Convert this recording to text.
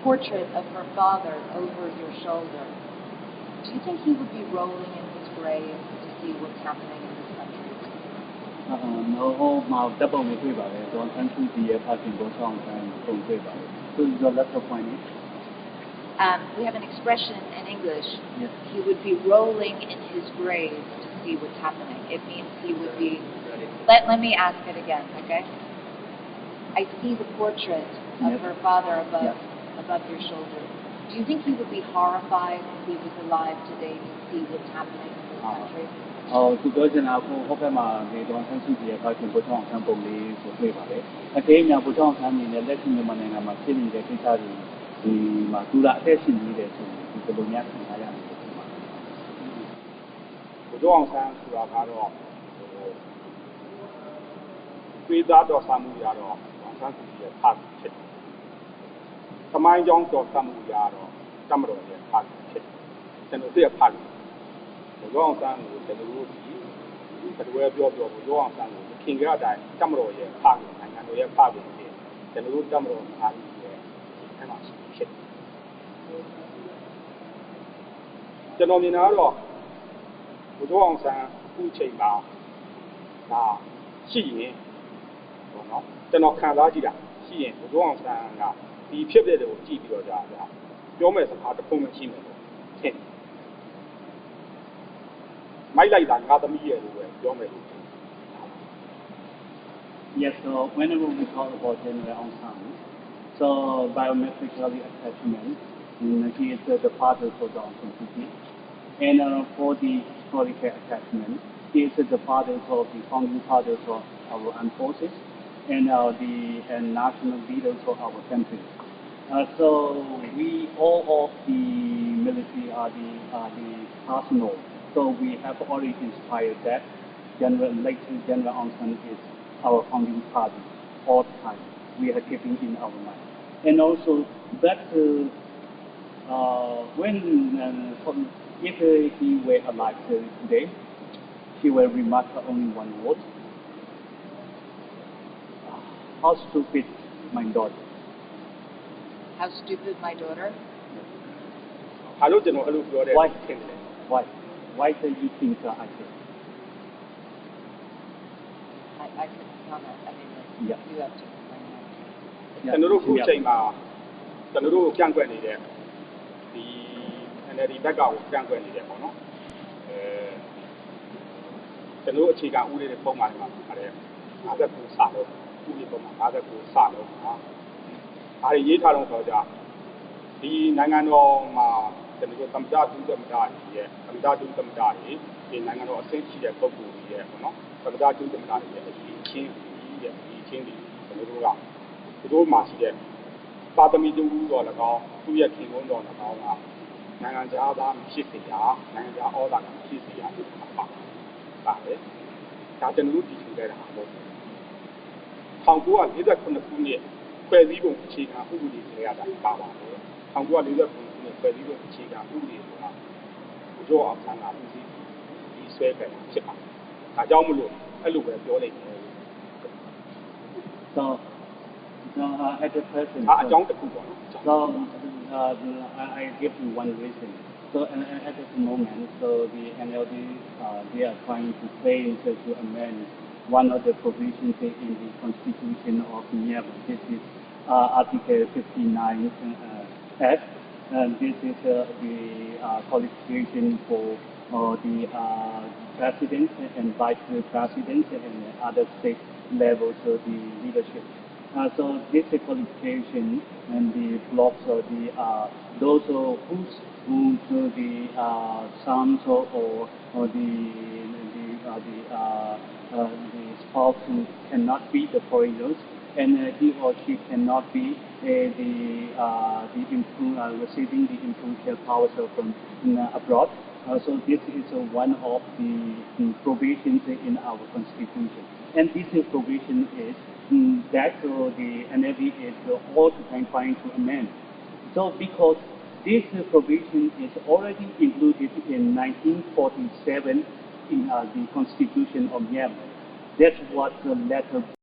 portrait of her father over your shoulder, do you think he would be rolling in his grave to see what's happening in this country? No, my double may be about it. Don't country the parking goes on and don't say about it. So your letter point is? We have an expression in English. Yes. He would be rolling in his grave to see what's happening. It means he would be... Let me ask it again, okay? I see the portrait of her father above your shoulder. Do you think he would be horrified if he was alive today to see what's happening in this country? သူပြောချင်တာကိုဟိုဘက်မှာဒီတော့ဆန်းစုကြည်ရဲ့ပါခင်ဘုရားအောင်ဆန်းပုံလေးကိုတွေ့ပါလေအကယ်၍ဘုရားအောင်ဆန်းနေနဲ့လက်ရှိမြန်မာနိုင်ငံမှာဖြစ်နေတဲ့ကိစ္စတွေဒီမှာသူကအသက်ရှင်နေတယ်ဆိုရင်ဒီလိုများခံရရတယ်ဖြစ်ပါဘုရားအောင်ဆန်းဆိုတာကတော့တွေးသားတော်ဆန်းမှုရတော့အောင်ဆန်းစုကြည်ရဲ့ဖတ်ဖြစ်တယ်။သမိုင်းကြောင်းတော်ဆန်းမှုရတော့တမတော်ရဲ့ဖတ်ဖြစ်တယ်။ကျွန်တော်တို့ရဲ့ဖတ်ဘုရားအောင်ဆန်းကိုကျွန်တော်တို့ဒီဘယ်လိုပြောဘုရားအောင်ဆန်းကိုခင်ကြတဲ့အတိုင်းတမတော်ရဲ့ဖတ်နိုင်ငံတော်ရဲ့ဖတ်ကိုကျွန်တော်တို့တမတော်အားကြီးရဲ့အဲ့မှာဖြစ်တယ်။ကျွန်တော်မြင်တာကတော့ဘုရားအောင်ဆန်းအခုချိန်မှာဒါရှိရင်ပေါ့နော်ကျွန်တော်ခံစားကြည့်တာရှိရင်ဘုရားအောင်ဆန်းကဒီဖြစ်တဲ့တွေကိုကြည့်ပြီးတော့ကြာပြောမဲ့စကားတစ်ခုမှရှိမယ်လို့ထင်မိုက်လိုက်တာငါသမီးရဲ့လို့ပဲပြောမယ်လို့ Yes, so whenever we talk about General Aung San, so biometrically attachment, he is the father for the Aung San Suu Kyi, and for the historical attachment, he is the father of the founding fathers of our armed forces and the national leaders of our country. So we all of the military are the personnel. So we have already inspired that General Aung San is our founding father all the time. We are keeping in our mind, and also that when if he were alive today, he will remark only one word: "How stupid my daughter." How stupid my daughter? Why? Why do you think I did? I couldn't comment. I mean, you have to explain that. ကျွန်တော်တို့ခုချိန်မှာကျွန်တော်တို့ကန့်ကွက်နေတဲ့ဒီ NLD ဘက်ကကိုကန့်ကွက်နေတယ်ပေါ့နော်ကျွန်တော်တို့အခြေခံဥပဒေတွေပုံမှန်မှာပါတယ်59စာလုံးဥပဒေပုံမှန်59စာလုံးဟာဒါရေးထားတော့ဆိုကြဒီနိုင်ငံတော်မှာကျွန်တော်တို့သမ္မတဒုသမ္မတကြီးရဲ့သမ္မတဒုသမ္မတကြီးဒီနိုင်ငံတော်အဆင့်ရှိတဲ့ပုဂ္ဂိုလ်ကြီးရဲ့ပေါ့နော်သမ္မတဒုသမ္မတကြီးရဲ့အချင်းချင်းဒီကျွန်တော်တို့ကသူတို့မှာရှိတဲ့ပါသမီတူတော်၎င်းသူ့ရဲ့ခင်ဝန်တော်၎င်းကနိုင်ငံသားဖြစ်စေရနိုင်ငံသားဩဇာကဖြစ်စေရဆိုတာပါတယ်ဒါကျွန်တော်တို့ဒီထူခဲ့တာမဟုတ်ဘူး1948ခုနှစ်ဖွဲ့စည်းပုံအခြေခံဥပဒေတွေရတာပါပါတယ်1948ခုနှစ်ဖွဲ့စည်းပုံအခြေခံဥပဒေဆိုတာဘုရားအောင်ဆန်းကဦးစီးဒီဆွဲခဲ့တာဖြစ်ပါတယ်ဒါကြောင့်မလို့အဲ့လိုပဲပြောလိုက်တယ် So at the present so I give you one reason. So at this moment, so the NLD they are trying to claim to amend one of the provisions in the Constitution of Myanmar. This is Article 59 F. This is the qualification for the president and vice president and other state levels of the leadership. So this qualification and the blocks of the those who the sons or the spouse who cannot be the foreigners, and he or she cannot be receiving the influential powers from abroad. So this is one of the provisions in our constitution, and this provision is that the NLD is all the time trying to amend. So because this provision is already included in 1947 in the Constitution of Myanmar, that's what the letter